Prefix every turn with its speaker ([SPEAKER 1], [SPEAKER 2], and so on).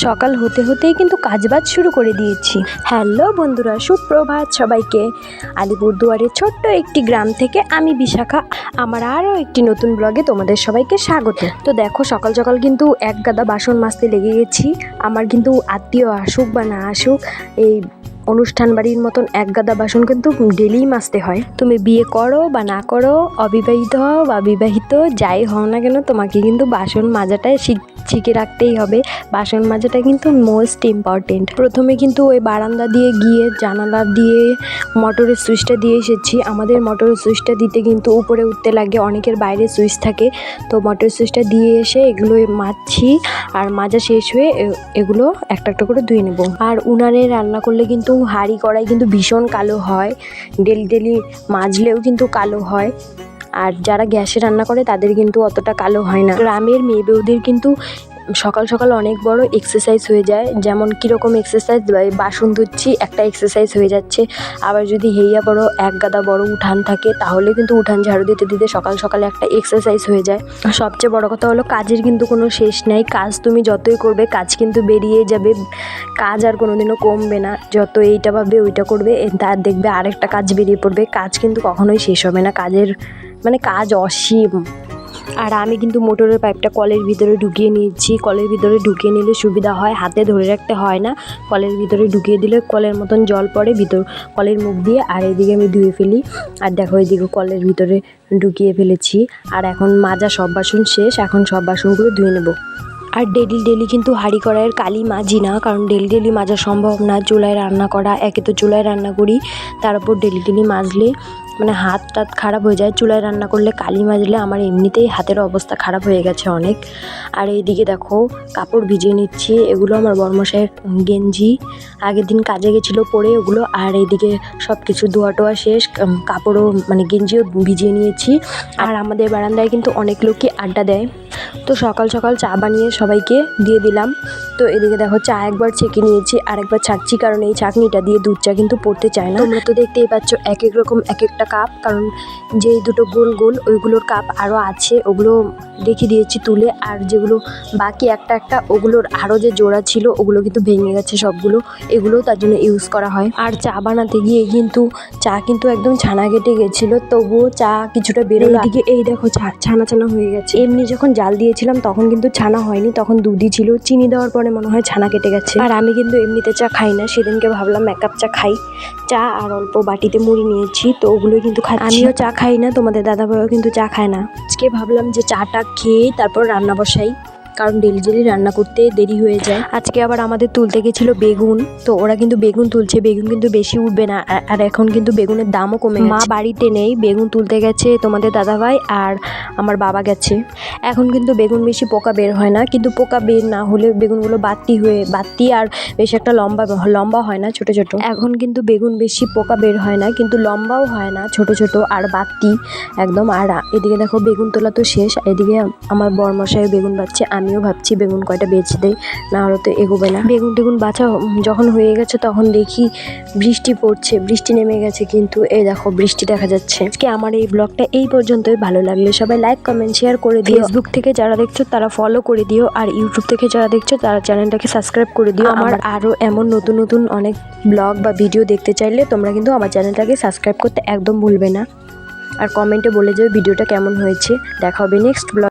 [SPEAKER 1] সকাল হতে হতেই কিন্তু কাজবাজ শুরু করে দিয়েছি। হ্যালো বন্ধুরা, সুপ্রভাত সবাইকে। আলিপুরদুয়ারের ছোট্ট একটি গ্রাম থেকে আমি বিশাখা, আমার আরও একটি নতুন ব্লগে তোমাদের সবাইকে স্বাগত। তো দেখো, সকাল সকাল কিন্তু এক গাদা বাসন মাজতে লেগে গেছি। আমার কিন্তু আত্মীয় আসুক বা না আসুক, এই অনুষ্ঠান বাড়ির মতন এক গাদা বাসন কিন্তু ডেলিই মাজতে হয়। তুমি বিয়ে করো বা না করো, অবিবাহিত হও বা বিবাহিত, যাই হও না কেন, তোমাকে কিন্তু বাসন মাজাটাই শিখে রাখতেই হবে। বাসন মাজাটা কিন্তু মোস্ট ইম্পর্টেন্ট। প্রথমে কিন্তু ওই বারান্দা দিয়ে গিয়ে জানালা দিয়ে মোটরের সুইচটা দিয়ে এসেছি। আমাদের মোটরের সুইচটা দিতে কিন্তু উপরে উঠতে লাগে, অনেকের বাইরে সুইচ থাকে। তো মোটরের সুইচটা দিয়ে এসে এগুলো মাজছি, আর মাজা শেষ হয়ে এগুলো একটা একটা করে ধুয়ে নেব। আর উনানে রান্না করলে কিন্তু হাঁড়ি কড়াই কিন্তু ভীষণ কালো হয়, ডেলি মাজলেও কিন্তু কালো হয়। আর যারা গ্যাসে রান্না করে তাদের কিন্তু অতটা কালো হয় না। গ্রামের মেয়ে বউদের কিন্তু সকাল সকাল অনেক বড় এক্সারসাইজ হয়ে যায়। যেমন কীরকম এক্সারসাইজ, বাসন ধুচ্ছি একটা এক্সারসাইজ হয়ে যাচ্ছে। আবার যদি হেইয়া বড় এক গাদা বড় উঠান থাকে, তাহলে কিন্তু উঠান ঝাড়ু দিতে দিতে সকাল সকালে একটা এক্সারসাইজ হয়ে যায়। সবচেয়ে বড় কথা হলো, কাজের কিন্তু কোনো শেষ নাই। কাজ তুমি যতই করবে, কাজ কিন্তু বেরিয়ে যাবে। কাজ আর কোনোদিনও কমবে না। যত এইটা ভাববে ওইটা করবে, তার দেখবে আরেকটা কাজ বেরিয়ে পড়বে। কাজ কিন্তু কখনোই শেষ হবে না। কাজ অসীম। আর আমি কিন্তু মোটরের পাইপটা কলের ভিতরে ঢুকিয়ে নিয়েছি। কলের ভিতরে ঢুকিয়ে নিলে সুবিধা হয়, হাতে ধরে রাখতে হয় না। কলের ভিতরে ঢুকিয়ে দিলে কলের মতন জল পড়ে কলের মুখ দিয়ে। আর এদিকে আমি ধুয়ে ফেলি। আর দেখো, এদিকে কলের ভিতরে ঢুকিয়ে ফেলেছি। আর এখন মাজা সব বাসন শেষ, এখন সব বাসনগুলো ধুয়ে নেব। আর ডেলি কিন্তু হাঁড়ি কড়াইয়ের কালি মাজি না, কারণ ডেলি মাজা সম্ভব না। চুলায় রান্না করা, একে তো চুলায় রান্না করি, তার উপর ডেলি মাজলে হাত টাত খারাপ হয়ে যায়। চুলায় রান্না করলে কালি মাজলে আমার এমনিতেই হাতের অবস্থা খারাপ হয়ে গেছে অনেক। আর এইদিকে দেখো, কাপড় ভিজিয়ে নিচ্ছি। এগুলো আমার বড়মশাইয়ের গেঞ্জি, আগের দিন কাজে গেছিলো পরে ওগুলো। আর এইদিকে সব কিছু ধোয়া টোয়া শেষ, কাপড়ও গেঞ্জিও ভিজিয়ে নিয়েছি। আর আমাদের বারান্দায় কিন্তু অনেক লোকই আড্ডা দেয়। তো সকাল সকাল চা বানিয়ে সবাইকে দিয়ে দিলাম। তো এদিকে দেখো, চা একবার ছেঁকে নিয়েছি, আর একবার ছাঁকছি, কারণ এই ছাঁকনিটা দিয়ে দুধ চা কিন্তু পড়তে চায় না। তোমরা তো দেখতেই পাচ্ছ এক এক রকম এক একটা কাপ, কারণ যেই দুটো গোল গোল ওইগুলোর কাপ আরও আছে, ওগুলো রেখে দিয়েছি তুলে। আর যেগুলো বাকি একটা ওগুলোর আরও যে জোড়া ছিল, ওগুলো কিন্তু ভেঙে গেছে সবগুলো। এগুলোও তার জন্য ইউজ করা হয়। আর চা বানাতে গিয়ে কিন্তু চা কিন্তু একদম ছানা কেটে গেছিলো, তবুও চা কিছুটা বেরোলো। এদিকে এই দেখো, ছানা হয়ে গেছে। এমনি যখন জাল দিয়েছিলাম তখন কিন্তু ছানা হয়নি, তখন দুধই ছিল। চিনি দেওয়ার পরে মনে হয় ছানা কেটে গেছে। আর আমি কিন্তু এমনিতে চা খাই না, সেদিনকে ভাবলাম এক কাপ চা খাই। চা আর অল্প বাটিতে মুড়ি নিয়েছি, তো ওগুলো কিন্তু খাচ্ছি। আমিও চা খাই না, তোমাদের দাদাভাইও কিন্তু চা খায় না। আজকে ভাবলাম যে চাটা খেয়ে তারপর রান্না বসাই, কারণ ডেলি রান্না করতে দেরি হয়ে যায়। আজকে আবার আমাদের তুলতে গেছিলো বেগুন, তো ওরা কিন্তু বেগুন তুলছে। বেগুন কিন্তু বেশি উঠবে না, আর এখন কিন্তু বেগুনের দামও কমে গেছে। মা বাড়িতে নেই, বেগুন তুলতে গেছে তোমাদের দাদাভাই আর আমার বাবা গেছে। এখন কিন্তু বেগুন বেশি পোকা বের হয় না, কিন্তু পোকা বের না হলে বেগুনগুলো বাতি আর বেশি একটা লম্বা হয় না, ছোট ছোট। এখন কিন্তু বেগুন বেশি পোকা বের হয় না, কিন্তু লম্বাও হয় না, ছোট ছোট আর বাতি একদম। আর এদিকে দেখো, বেগুন তোলা তো শেষ। এদিকে আমার বড়মশাই বেগুন বাচ্ছে। আমিও ভাবছি বেগুন কয়টা বেছে দেই, না হলে তো এগোবে না। বেগুন বাছা যখন হয়ে গেছে, তখন দেখি বৃষ্টি পড়ছে, বৃষ্টি নেমে গেছে। কিন্তু এই দেখো, বৃষ্টি দেখা যাচ্ছে। আজকে আমার এই ব্লগটা এই পর্যন্তই। ভালো লাগলে সবাই লাইক কমেন্ট শেয়ার করে দিও। ফেসবুক থেকে যারা দেখছো তারা ফলো করে দিও, আর ইউটিউব থেকে যারা দেখছো তারা চ্যানেলটাকে সাবস্ক্রাইব করে দিও। আমার আরও এমন নতুন অনেক ব্লগ বা ভিডিও দেখতে চাইলে তোমরা কিন্তু আমার চ্যানেলটাকে সাবস্ক্রাইব করতে একদম ভুলবে না। আর কমেন্টে বলে যাও ভিডিওটা কেমন হয়েছে। দেখা হবে নেক্সট ব্লগ।